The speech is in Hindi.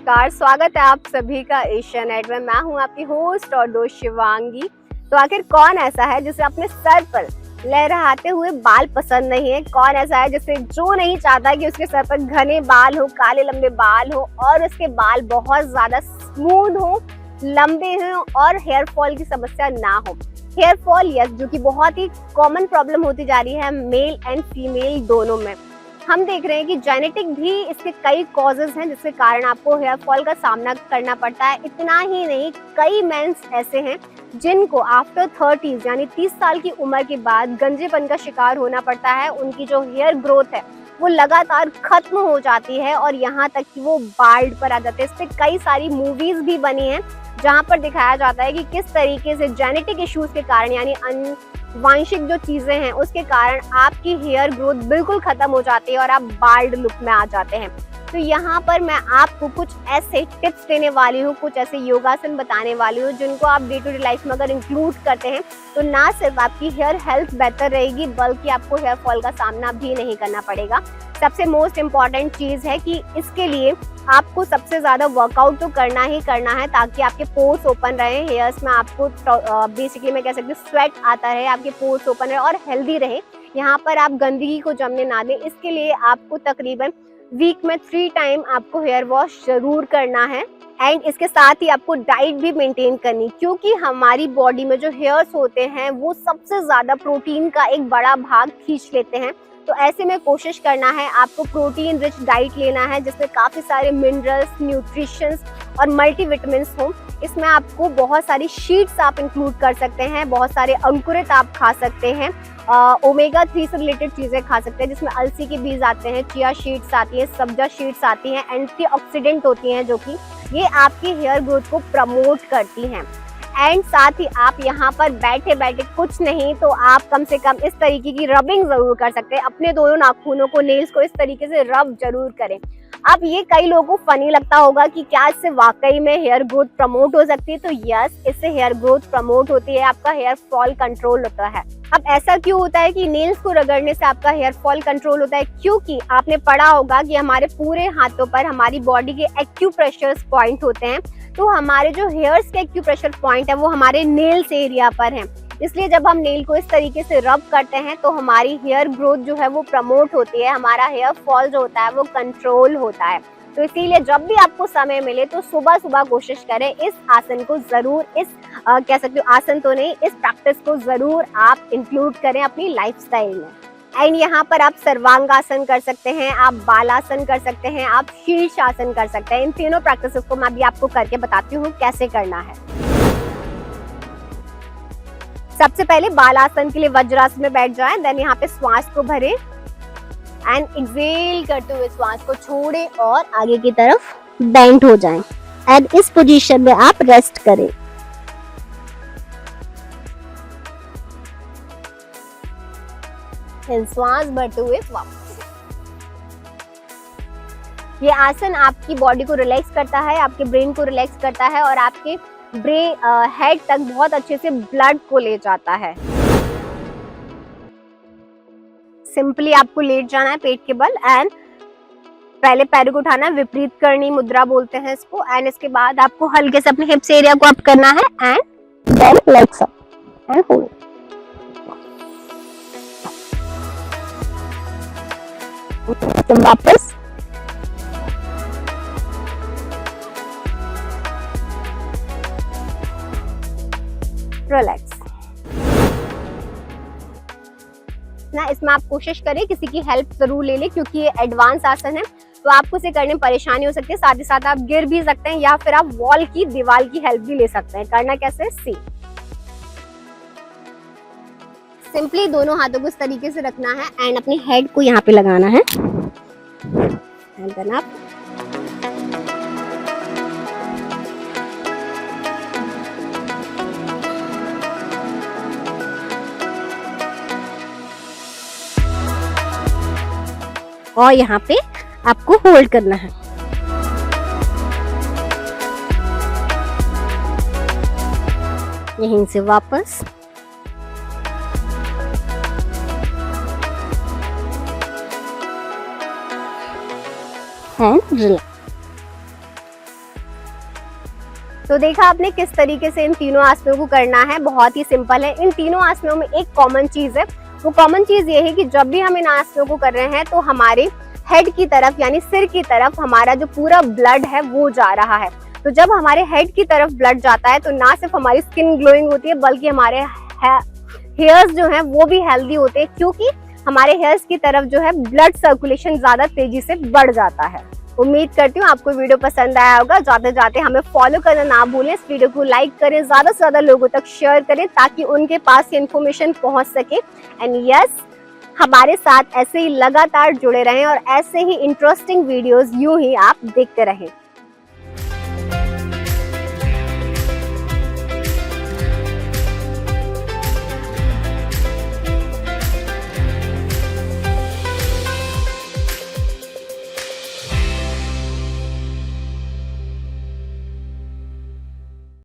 नमस्कार, स्वागत है आप सभी का एशियन नेट में। मैं हूं आपकी होस्ट और दोस्त शिवांगी। तो आखिर कौन ऐसा है जिसे अपने सर पर लहराते हुए बाल पसंद नहीं है? कौन ऐसा है जिसे जो नहीं चाहता कि उसके सर पर घने बाल हो, काले लंबे बाल हो और उसके बाल बहुत ज्यादा स्मूथ हो, लंबे हो और हेयर फॉल की समस्या ना हो। हेयर फॉल यस, जो कि बहुत ही कॉमन प्रॉब्लम होती जा रही है मेल एंड फीमेल दोनों में। हम देख रहे हैं कि जेनेटिक भी इसके कई कॉजेज हैं जिसके कारण आपको हेयर फॉल का सामना करना पड़ता है। इतना ही नहीं, कई मेंस ऐसे हैं जिनको आफ्टर 30s यानी 30 साल की उम्र के बाद गंजेपन का शिकार होना पड़ता है। उनकी जो हेयर ग्रोथ है वो लगातार खत्म हो जाती है और यहाँ तक कि वो बाल्ड पर आ जाते हैं। इस पे कई सारी मूवीज भी बनी हैं जहाँ पर दिखाया जाता है कि किस तरीके से जेनेटिक इश्यूज के कारण यानी वांशिक जो चीजें हैं उसके कारण आपकी हेयर ग्रोथ बिल्कुल खत्म हो जाती है और आप बाल्ड लुक में आ जाते हैं। तो यहाँ पर मैं आपको कुछ ऐसे टिप्स देने वाली हूँ, कुछ ऐसे योगासन बताने वाली हूँ जिनको आप डे टू डे लाइफ में अगर इंक्लूड करते हैं तो ना सिर्फ आपकी हेयर हेल्थ बेहतर रहेगी बल्कि आपको हेयर फॉल का सामना भी नहीं करना पड़ेगा। सबसे मोस्ट इम्पॉर्टेंट चीज है कि इसके लिए आपको सबसे ज्यादा वर्कआउट तो करना ही करना है ताकि आपके पोर्स ओपन रहे, हेयर्स में आपको बेसिकली मैं कह सकती हूँ स्वेट आता रहे, आपके पोर्स ओपन रहे और हेल्दी रहे। यहाँ पर आप गंदगी को जमने ना दें। इसके लिए आपको तकरीबन वीक में 3 टाइम आपको हेयर वॉश जरूर करना है एंड इसके साथ ही आपको डाइट भी मेंटेन करनी, क्योंकि हमारी बॉडी में जो हेयर्स होते हैं वो सबसे ज्यादा प्रोटीन का एक बड़ा भाग खींच लेते हैं। तो ऐसे में कोशिश करना है आपको प्रोटीन रिच डाइट लेना है जिसमें काफी सारे मिनरल्स, न्यूट्रिशंस और मल्टीविटामिन्स हो। इसमें आपको बहुत सारी शीट्स आप इंक्लूड कर सकते हैं, बहुत सारे अंकुरित आप खा सकते हैं, ओमेगा 3 से रिलेटेड चीजें खा सकते हैं जिसमें अलसी के बीज आते हैं, चिया शीट्स आती है, सब्जा शीट्स आती हैं, एंटीऑक्सीडेंट होती हैं जो कि ये आपकी हेयर ग्रोथ को प्रमोट करती हैं। एंड साथ ही आप यहाँ पर बैठे बैठे कुछ नहीं तो आप कम से कम इस तरीके की रबिंग जरूर कर सकते हैं। अपने दोनों नाखूनों को, नेल्स को इस तरीके से रब जरूर करें। अब ये कई लोगों को फनी लगता होगा कि क्या इससे वाकई में हेयर ग्रोथ प्रमोट हो सकती है? तो यस, इससे हेयर ग्रोथ प्रमोट होती है, आपका हेयर फॉल कंट्रोल होता है। अब ऐसा क्यों होता है कि नेल्स को रगड़ने से आपका हेयर फॉल कंट्रोल होता है? क्योंकि आपने पढ़ा होगा कि हमारे पूरे हाथों पर हमारी बॉडी के एक्यूप्रेशर पॉइंट होते हैं। तो हमारे जो हेयर्स के एक्यूप्रेशर पॉइंट है वो हमारे नेल्स एरिया पर हैं। इसलिए जब हम नेल को इस तरीके से रब करते हैं तो हमारी हेयर ग्रोथ जो है वो प्रमोट होती है, हमारा हेयर फॉल जो होता है वो कंट्रोल होता है। तो इसीलिए जब भी आपको समय मिले तो सुबह सुबह कोशिश करें इस आसन को जरूर, इस कह सकते हो आसन तो नहीं, इस प्रैक्टिस को जरूर आप इंक्लूड करें अपनी लाइफस्टाइल में। एंड यहाँ पर आप सर्वांगासन कर सकते हैं, आप बालासन कर सकते हैं, आप शीर्षासन कर सकते हैं। इन तीनों प्रैक्टिसेस को मैं अभी आपको करके बताती हूँ कैसे करना है। सबसे पहले बालासन के लिए वज्रासन में बैठ जाएं, देन यहाँ पे श्वास को भरें एंड एक्सेल करते हुए श्वास को छोड़ें और आगे की तरफ बेंड हो जाएं एंड इस पोजीशन में आप रेस्ट करें। श्वास भरते हुए वापस। ये आसन आपकी बॉडी को रिलैक्स करता है, आपके ब्रेन को रिलैक्स करता है और आपके ब्रेन हेड तक बहुत अच्छे से ब्लड को ले जाता है। सिंपली आपको लेट जाना है पेट के बल एंड पहले पैरों को उठाना है, विपरीत करनी मुद्रा बोलते हैं इसको। एंड इसके बाद आपको हल्के से अपने हिप्स एरिया को अप करना है and then legs up and hold. वापस रिलैक्स ना। इसमें आप कोशिश करें किसी की हेल्प जरूर ले लें क्योंकि ये एडवांस आसन है तो आपको इसे करने में परेशानी हो सकती है। साथ ही साथ आप गिर भी सकते हैं या फिर आप वॉल की दीवार की हेल्प भी ले सकते हैं। करना कैसे? सिंपली दोनों हाथों को इस तरीके से रखना है एंड अपने हेड को यहाँ पे लगाना है एंड देन आप और यहाँ पे आपको होल्ड करना है। यहीं से वापस एंड रिलैक्स। तो देखा आपने किस तरीके से इन तीनों आसनों को करना है, बहुत ही सिंपल है। इन तीनों आसनों में एक कॉमन चीज है, वो कॉमन चीज ये है कि जब भी हम इन आसनों को कर रहे हैं तो हमारे हेड की तरफ यानी सिर की तरफ हमारा जो पूरा ब्लड है वो जा रहा है। तो जब हमारे हेड की तरफ ब्लड जाता है तो ना सिर्फ हमारी स्किन ग्लोइंग होती है बल्कि हमारे हेयर्स जो हैं वो भी हेल्दी होते हैं, क्योंकि हमारे हेयर्स की तरफ जो है ब्लड सर्कुलेशन ज्यादा तेजी से बढ़ जाता है। उम्मीद करती हूँ आपको वीडियो पसंद आया होगा। जाते जाते हमें फॉलो करना ना भूलें, इस वीडियो को लाइक करें, ज्यादा से ज्यादा लोगों तक शेयर करें ताकि उनके पास ये इन्फॉर्मेशन पहुंच सके। एंड यस, हमारे साथ ऐसे ही लगातार जुड़े रहें और ऐसे ही इंटरेस्टिंग वीडियोस यूं ही आप देखते रहें।